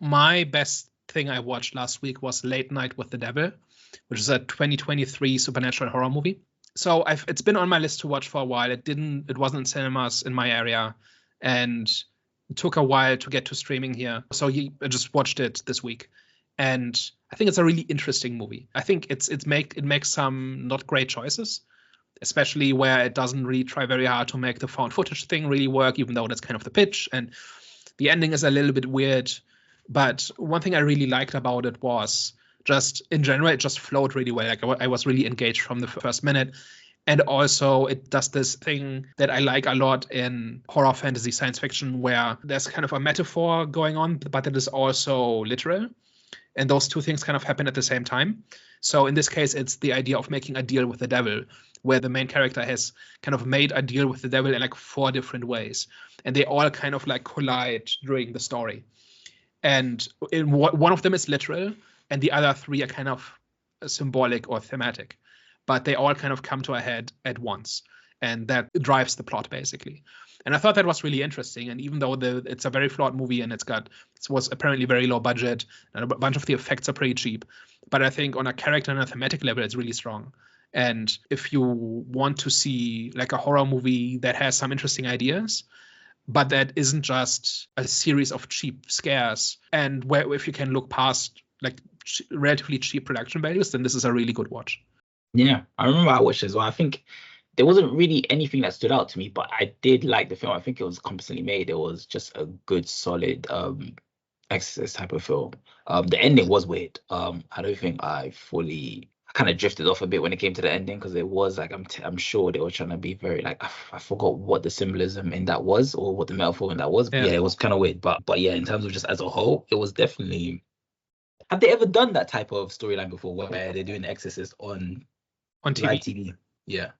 My best thing I watched last week was Late Night with the Devil, which is a 2023 supernatural horror movie. So it's been on my list to watch for a while. It wasn't in cinemas in my area, and it took a while to get to streaming here. So I just watched it this week, and I think it's a really interesting movie. I think it makes some not great choices, especially where it doesn't really try very hard to make the found footage thing really work, even though that's kind of the pitch. And the ending is a little bit weird. But one thing I really liked about it was just in general, it just flowed really well. Like I was really engaged from the first minute. And also it does this thing that I like a lot in horror, fantasy, science fiction, where there's kind of a metaphor going on, but it is also literal. And those two things kind of happen at the same time. So in this case, it's the idea of making a deal with the devil, where the main character has kind of made a deal with the devil in like 4 different ways. And they all kind of like collide during the story. And one of them is literal, and the other 3 are kind of symbolic or thematic. But they all kind of come to a head at once. And that drives the plot, basically. And I thought that was really interesting. And even though it's a very flawed movie and it was apparently very low budget, and a bunch of the effects are pretty cheap, but I think on a character and a thematic level, it's really strong. And if you want to see like a horror movie that has some interesting ideas, but that isn't just a series of cheap scares, and where if you can look past like relatively cheap production values, then this is a really good watch. Yeah, I remember I watched it as well. I think there wasn't really anything that stood out to me, but I did like the film. I think it was competently made. It was just a good, solid Exorcist type of film. The ending was weird. I don't think I kind of drifted off a bit when it came to the ending, because it was like I'm sure they were trying to be very like I forgot what the symbolism in that was, or what the metaphor in that was. Yeah, it was kind of weird. But yeah, in terms of just as a whole, it was definitely. Have they ever done that type of storyline before, where they're doing The Exorcist on TV? Live TV? Yeah.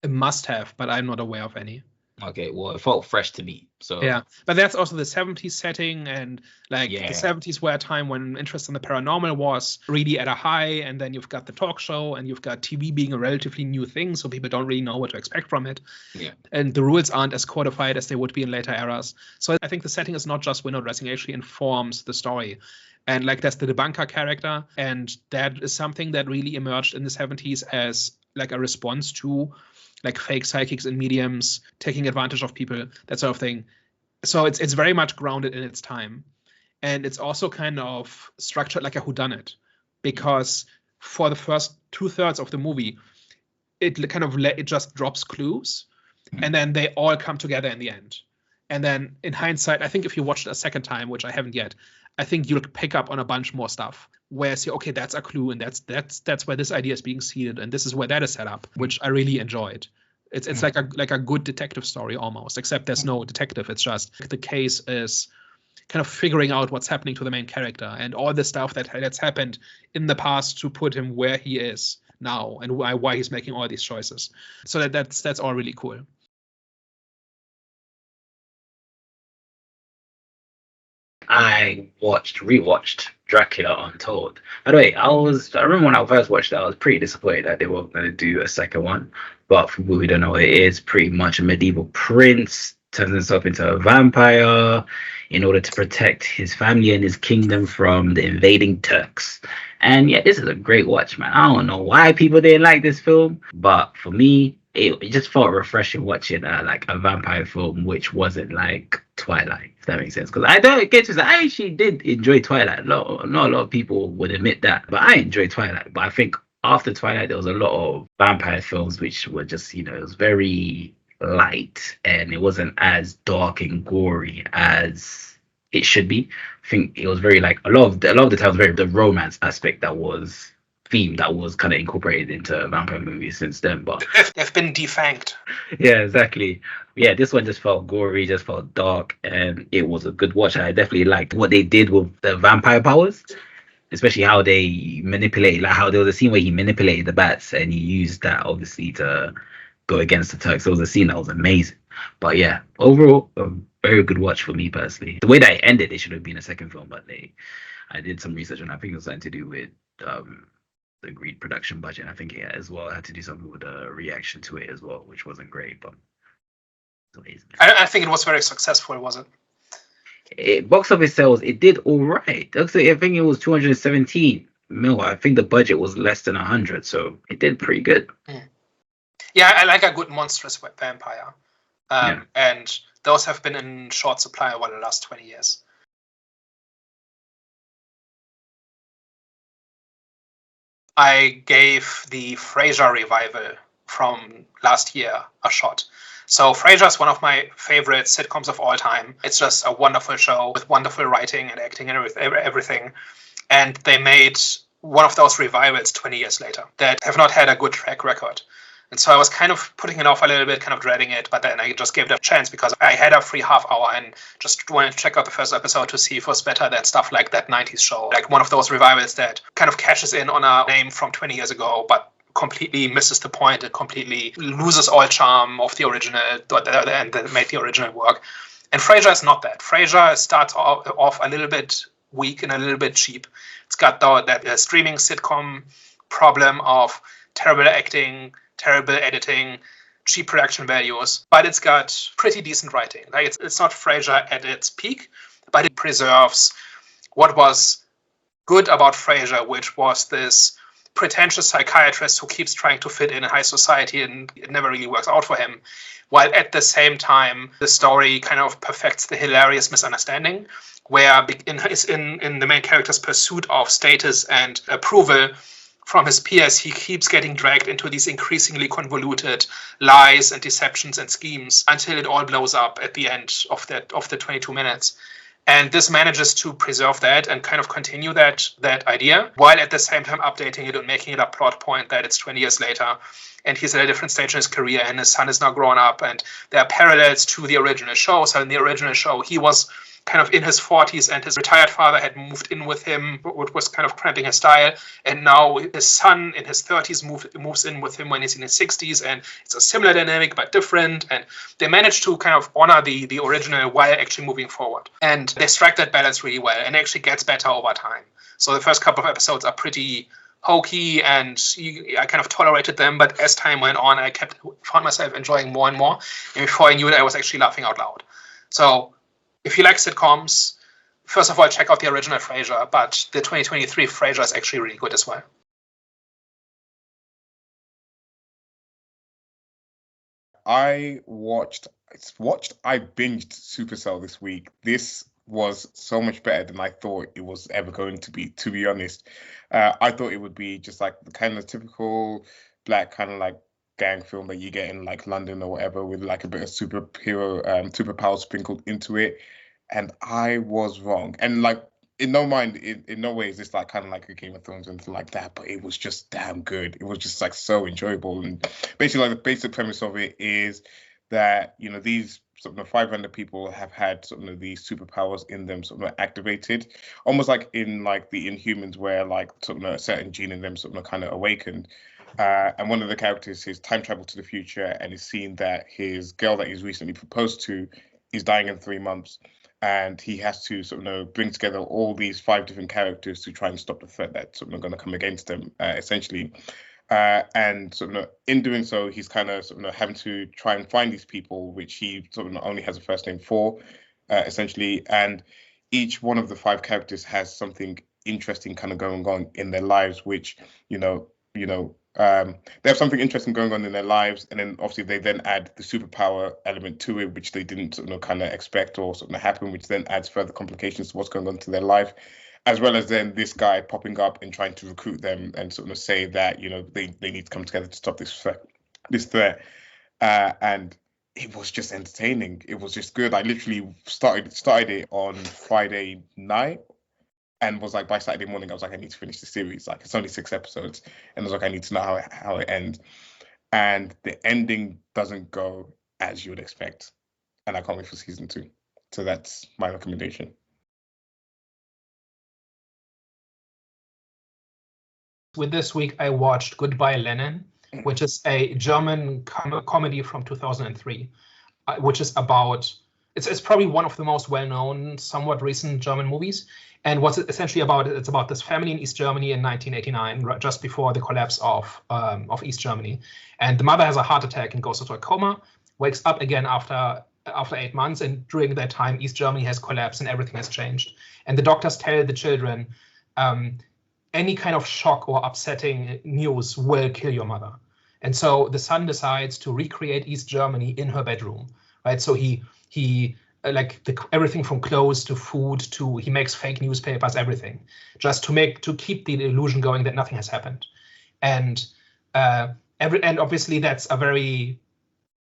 It must have, but I'm not aware of any. Okay, well, it felt fresh to me. So yeah, but that's also the 70s setting, and like the 70s were a time when interest in the paranormal was really at a high, and then you've got the talk show, and you've got TV being a relatively new thing, so people don't really know what to expect from it. Yeah. And the rules aren't as codified as they would be in later eras. So I think the setting is not just window dressing, it actually informs the story. And like that's the debunker character, and that is something that really emerged in the 70s as like a response to like fake psychics and mediums taking advantage of people, that sort of thing. So it's very much grounded in its time. And it's also kind of structured like a whodunit, because for the first 2/3 of the movie, it just drops clues, and then they all come together in the end. And then in hindsight, I think if you watch it a second time, which I haven't yet, I think you'll pick up on a bunch more stuff where you say, okay, that's a clue, and that's where this idea is being seeded, and this is where that is set up, which I really enjoyed. It's like a good detective story almost, except there's no detective. It's just the case is kind of figuring out what's happening to the main character and all the stuff that's happened in the past to put him where he is now, and why he's making all these choices. So that's all really cool. I rewatched Dracula Untold. By the way, I remember when I first watched it, I was pretty disappointed that they weren't going to do a second one. But for people who don't know, it is pretty much a medieval prince turns himself into a vampire in order to protect his family and his kingdom from the invading Turks. And yeah, this is a great watch, man. I don't know why people didn't like this film, but for me, it just felt refreshing watching like a vampire film, which wasn't like Twilight, if that makes sense. Because I don't get to I actually did enjoy Twilight. Not a lot of people would admit that, but I enjoyed Twilight. But I think after Twilight, there was a lot of vampire films which were just, it was very light, and it wasn't as dark and gory as it should be. I think it was very like a lot of the times very the romance aspect that was theme that was kind of incorporated into vampire movies since then, but they've been defanged. Yeah, exactly. Yeah, this one just felt gory, just felt dark, and it was a good watch. I definitely liked what they did with the vampire powers, especially how they manipulate, like how there was a scene where he manipulated the bats and he used that obviously to go against the Turks. It was a scene that was amazing. But yeah, overall, a very good watch for me personally. The way that it ended, it should have been a second film, but I did some research and I think it was something to do with the agreed production budget. I think it as well had to do something with the reaction to it as well, which wasn't great, but I think it was very successful, was it? box office sales, it did all right. I think it was 217 mil. I think the budget was less than 100, so it did pretty good. Yeah, I like a good monstrous vampire. Yeah. And those have been in short supply over the last 20 years. I gave the Frasier Revival from last year a shot. So Frasier is one of my favorite sitcoms of all time. It's just a wonderful show with wonderful writing and acting and everything. And they made one of those revivals 20 years later that have not had a good track record. And so I was kind of putting it off a little bit, kind of dreading it, but then I just gave it a chance because I had a free half hour and just wanted to check out the first episode to see if it was better than stuff like that 90s show. Like one of those revivals that kind of catches in on a name from 20 years ago, but completely misses the point and completely loses all charm of the original and that made the original work. And Frasier is not that. Frasier starts off a little bit weak and a little bit cheap. It's got that streaming sitcom problem of terrible acting, terrible editing, cheap production values, but it's got pretty decent writing. Like it's not Frasier at its peak, but it preserves what was good about Frasier, which was this pretentious psychiatrist who keeps trying to fit in high society and it never really works out for him. While at the same time, the story kind of perfects the hilarious misunderstanding, where in the main character's pursuit of status and approval from his peers, he keeps getting dragged into these increasingly convoluted lies and deceptions and schemes until it all blows up at the end of the 22 minutes. And this manages to preserve that and kind of continue that idea, while at the same time updating it and making it a plot point that it's 20 years later and he's at a different stage in his career and his son is now grown up and there are parallels to the original show. So in the original show, he was kind of in his 40s and his retired father had moved in with him, which was kind of cramping his style. And now his son in his 30s moves in with him when he's in his 60s. And it's a similar dynamic, but different. And they managed to kind of honor the original while actually moving forward. And they strike that balance really well and actually gets better over time. So the first couple of episodes are pretty hokey and I kind of tolerated them. But as time went on, I found myself enjoying more and more. And before I knew it, I was actually laughing out loud. So if you like sitcoms, first of all, check out the original Frasier, but the 2023 Frasier is actually really good as well. I binged Supacell this week. This was so much better than I thought it was ever going to be honest. I thought it would be just like the kind of typical black kind of like gang film that you get in like London or whatever with like a bit of superpower sprinkled into it. And I was wrong. And like in no way is this like kind of like a Game of Thrones or anything like that, but it was just damn good. It was just like so enjoyable. And basically like the basic premise of it is that, you know, these sort of 500 people have had sort of these superpowers in them sort of activated, almost like in like the Inhumans where like sort of a certain gene in them sort of kind of awakened. And one of the characters is time travel to the future and is seen that his girl that he's recently proposed to is dying in 3 months. And he has to sort of bring together all these 5 different characters to try and stop the threat that's sort of going to come against them, essentially. And sort of in doing so, he's kind of sort of having to try and find these people, which he sort of only has a first name for, essentially. And each one of the 5 characters has something interesting kind of going on in their lives, which they have something interesting going on in their lives, and then obviously they then add the superpower element to it, which they didn't sort of kind of expect or sort of happen, which then adds further complications to what's going on to their life, as well as then this guy popping up and trying to recruit them and sort of say that, you know, they need to come together to stop this threat. And it was just entertaining. It was just good. I literally started it on Friday night. And was like, by Saturday morning, I was like, I need to finish the series. Like, it's only 6 episodes. And I was like, I need to know how it ends. And the ending doesn't go as you would expect. And I can't wait for season 2. So that's my recommendation. With this week, I watched Goodbye Lenin, which is a German comedy from 2003, which is about, it's probably one of the most well-known, somewhat recent German movies. And what's it essentially about? It's about this family in East Germany in 1989, just before the collapse of East Germany. And the mother has a heart attack and goes into a coma, wakes up again after after 8 months, and during that time, East Germany has collapsed and everything has changed. And the doctors tell the children, any kind of shock or upsetting news will kill your mother. And so the son decides to recreate East Germany in her bedroom, right? So he everything from clothes to food to he makes fake newspapers, everything, just to keep the illusion going that nothing has happened. And obviously that's a very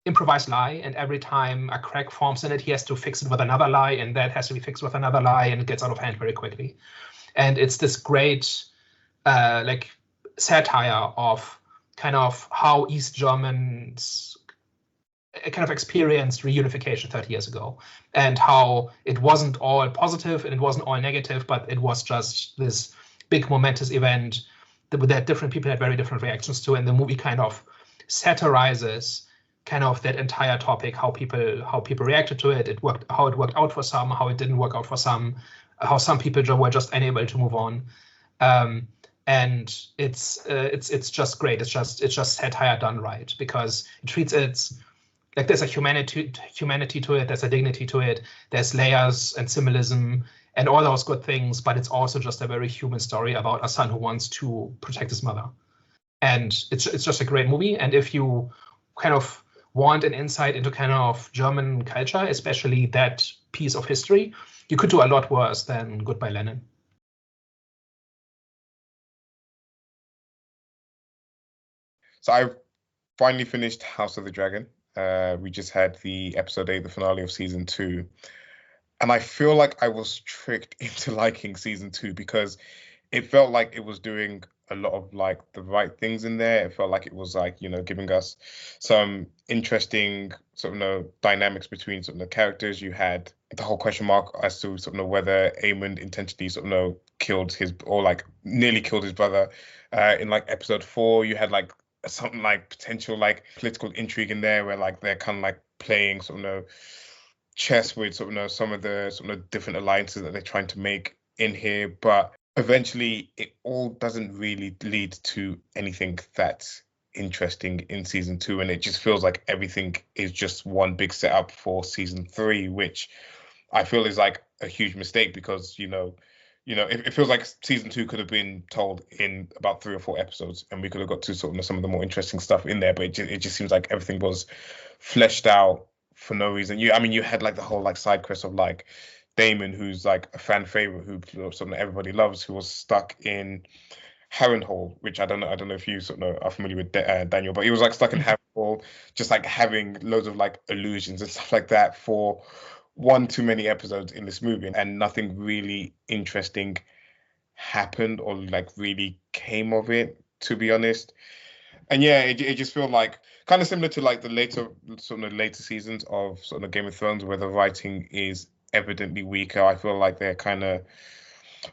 improvised lie, and every time a crack forms in it, he has to fix it with another lie, and that has to be fixed with another lie, and it gets out of hand very quickly. And it's this great satire of kind of how East Germans kind of experienced reunification 30 years ago, and how it wasn't all positive and it wasn't all negative, but it was just this big momentous event that different people had very different reactions to. And the movie kind of satirizes kind of that entire topic, how people reacted to it. How it worked out for some, how it didn't work out for some, how some people were just unable to move on. And it's just great. It's just satire done right, because it treats it like there's a humanity to it, there's a dignity to it, there's layers and symbolism and all those good things, but it's also just a very human story about a son who wants to protect his mother. And it's just a great movie. And if you kind of want an insight into kind of German culture, especially that piece of history, you could do a lot worse than Goodbye Lenin. So I finally finished House of the Dragon. We just had the episode 8, the finale of season 2. And I feel like I was tricked into liking season 2 because it felt like it was doing a lot of like the right things in there. It felt like it was like, giving us some interesting sort of dynamics between sort of the characters. You had the whole question mark as to sort of whether Aemond intentionally sort of killed his, or like nearly killed his brother. In like episode 4, you had like something like potential like political intrigue in there where like they're kind of like playing sort of chess with sort of some of the different alliances that they're trying to make in here, but eventually it all doesn't really lead to anything that's interesting in season 2, and it just feels like everything is just one big setup for season 3, which I feel is like a huge mistake, because it feels like season 2 could have been told in about 3 or 4 episodes, and we could have got to sort of some of the more interesting stuff in there. But it just seems like everything was fleshed out for no reason. You had like the whole like side quest of like Damon, who's like a fan favorite, who something that everybody loves, who was stuck in Harrenhal, which I don't know if you sort of are familiar with Daniel, but he was like stuck in Harrenhal, just like having loads of like illusions and stuff like that for one too many episodes in this movie, and nothing really interesting happened or like really came of it, to be honest. And yeah, it just felt like kind of similar to like the later seasons of sort of Game of Thrones, where the writing is evidently weaker. I feel like they're kind of,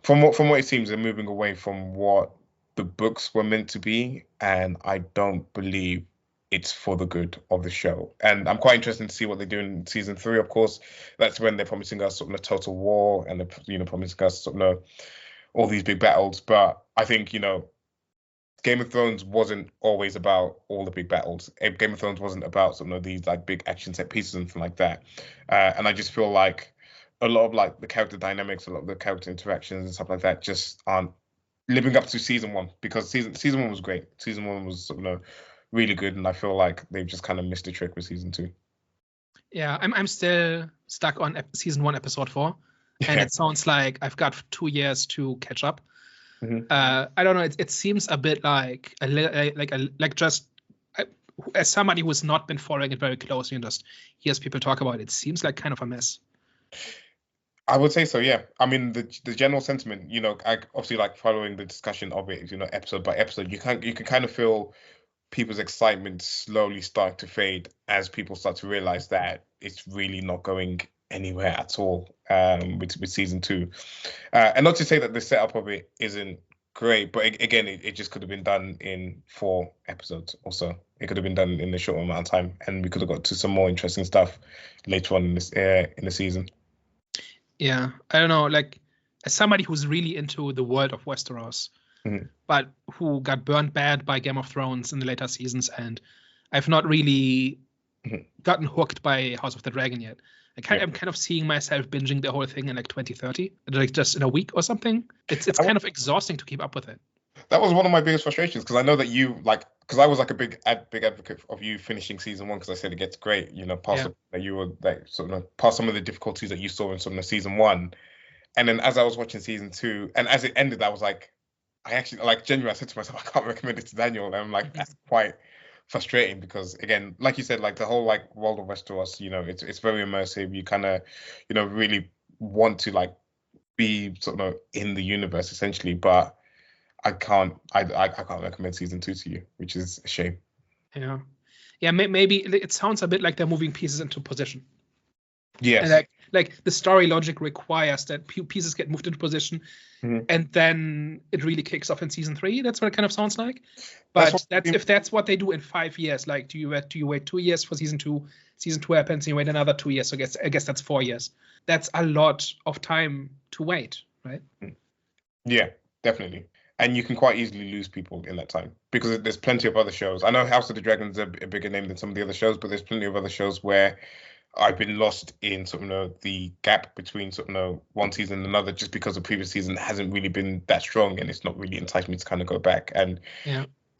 from what it seems, they're moving away from what the books were meant to be, and I don't believe it's for the good of the show. And I'm quite interested to see what they do in season 3. Of course, that's when they're promising us sort of a total war, and they're promising us sort of all these big battles. But I think Game of Thrones wasn't always about all the big battles. Game of Thrones wasn't about sort of these like big action set pieces and something like that. And I just feel like a lot of like the character dynamics, a lot of the character interactions and stuff like that just aren't living up to season 1, because season 1 was great. Season 1 was sort of really good, and I feel like they've just kind of missed a trick with season 2. Yeah, I'm still stuck on season 1, episode 4, and it sounds like I've got 2 years to catch up. Mm-hmm. I don't know. It seems a bit like as somebody who's not been following it very closely and just hears people talk about it, it seems like kind of a mess. I would say so, yeah. I mean, the general sentiment, I obviously like following the discussion of it, episode by episode. You can kind of feel people's excitement slowly start to fade as people start to realize that it's really not going anywhere at all with season 2. And not to say that the setup of it isn't great, but again, it just could have been done in 4 episodes or so. It could have been done in a short amount of time, and we could have got to some more interesting stuff later on in the season. Yeah, I don't know, like, as somebody who's really into the world of Westeros, but who got burned bad by Game of Thrones in the later seasons, and I've not really gotten hooked by House of the Dragon yet. I'm kind of seeing myself binging the whole thing in like 2030, like just in a week or something. It's kind of exhausting to keep up with it. That was one of my biggest frustrations, because I know that you because I was like a big advocate of you finishing season 1, because I said it gets great, past that you were like sort of past some of the difficulties that you saw in sort of season 1, and then as I was watching season 2, and as it ended, I was like, I actually genuinely, I said to myself, I can't recommend it to Daniel, and I'm like, that's quite frustrating, because again, like you said, like the whole world of Westeros, it's very immersive. You kind of really want to be sort of in the universe essentially, but I can't recommend season 2 to you, which is a shame. Yeah, maybe it sounds a bit like they're moving pieces into position. Yes. And like the story logic requires that pieces get moved into position, and then it really kicks off in season 3. That's what it kind of sounds like. But if that's what they do in 5 years, like do you wait 2 years for season 2? Season 2 happens, and you wait another 2 years. So I guess that's 4 years. That's a lot of time to wait, right? Yeah, definitely. And you can quite easily lose people in that time, because there's plenty of other shows. I know House of the Dragon's a bigger name than some of the other shows, but there's plenty of other shows where I've been lost in sort of the gap between sort of one season and another, just because the previous season hasn't really been that strong, and it's not really enticed me to kind of go back. And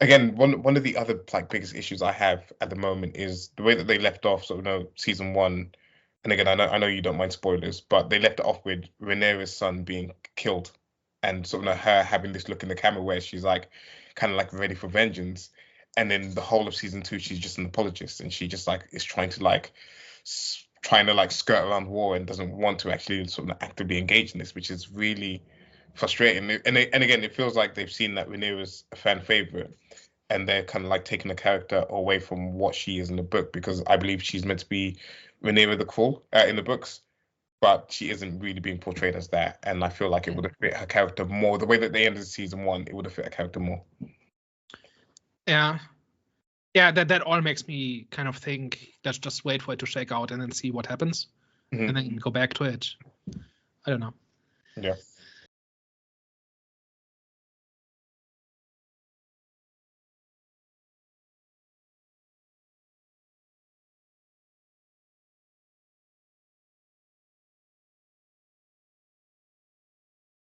again, one of the other biggest issues I have at the moment is the way that they left off sort of season 1. And again, I know you don't mind spoilers, but they left it off with Rhaenyra's son being killed, and sort of her having this look in the camera where she's kind of ready for vengeance. And then the whole of season 2, she's just an apologist, and she just is trying to skirt around war, and doesn't want to actually sort of actively engage in this, which is really frustrating. And again, it feels like they've seen that Rhaenyra's a fan favorite, and they're kind of taking the character away from what she is in the book, because I believe she's meant to be Rhaenyra the Cruel in the books, but she isn't really being portrayed as that. And I feel like it would have fit her character more. The way that they ended season 1, it would have fit her character more. Yeah, that all makes me kind of think, let's just wait for it to shake out and then see what happens, and then go back to it. I don't know. Yeah.